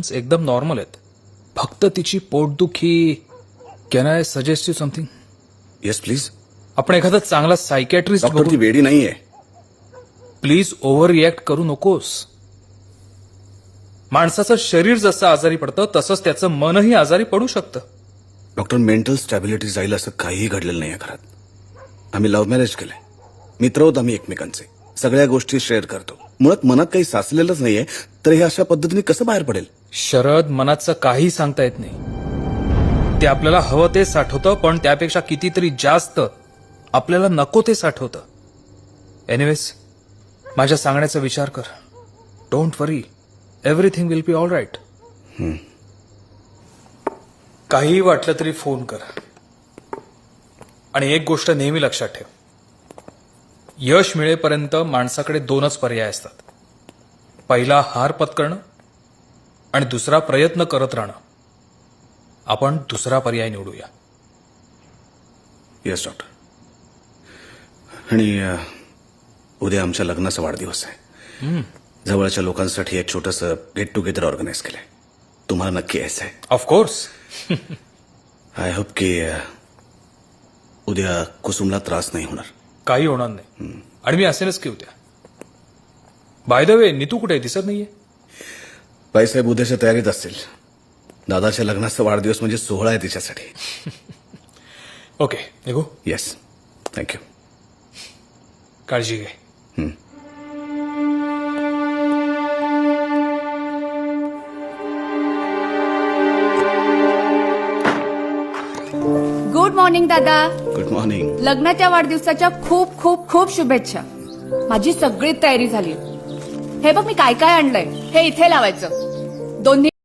Conditions एकदम normal आहेत. फक्त तिची पोटदुखी. Can I suggest you something? Yes please. आपण एखादा चांगला सायकॅट्रिस्ट डॉक्टर ती वेडी नाहीये. प्लीज ओव्हर रिॲक्ट करू नकोस. माणसाचं शरीर जसं आजारी पडतं तसंच त्याचं मनही आजारी पडू शकतं. डॉक्टर मेंटल स्टॅबिलिटी जाईल असं काहीही घडलेलं नाहीये घरात. आम्ही लव्ह मॅरेज केलंय. मित्र आहोत आम्ही एकमेकांचे. सगळ्या गोष्टी शेअर करतो. मुळात मनात काही साचलेलंच नाहीये तर हे अशा पद्धतीने कसं बाहेर पडेल? शरद, मनाचं काही सांगता येत नाही. ते आपल्याला हवं ते साठवतं, पण त्यापेक्षा कितीतरी जास्त आपल्याला नको ते साठवतं. एनिवेज, माझ्या सांगण्याचा विचार कर. Don't worry, everything will be all right. काहीही वाटलं तरी फोन कर. आणि एक गोष्ट नेहमी लक्षात ठेव, यश मिळेपर्यंत माणसाकडे दोनच पर्याय असतात. पहिला हार पत्करणं आणि दुसरा प्रयत्न करत राहणं. आपण दुसरा पर्याय निवडूया. Yes doctor. आणि उद्या आमच्या लग्नाचा वाढदिवस आहे. जवळच्या लोकांसाठी एक छोटंसं गेट टुगेदर ऑर्गनाईज केलंय. तुम्हाला नक्की यायचं आहे. ऑफकोर्स. आय होप की उद्या कुसुमला त्रास नाही होणार. काही होणार नाही. आणि मी असेलच की उद्या. बाय द वे, नीतू कुठे दिसत नाहीये? बाईसाहेब उद्याच्या तयारीत असतील. दादाच्या लग्नाचा वाढदिवस म्हणजे सोहळा आहे तिच्यासाठी. ओके, निघू. Yes, thank you. काळजी घे. गुड मॉर्निंग दादा. Good morning. लग्नाच्या वाढदिवसाच्या खूप खूप खूप शुभेच्छा. माझी सगळी तयारी झाली. हे बघ मी काय काय आणलंय. हे इथे लावायचं.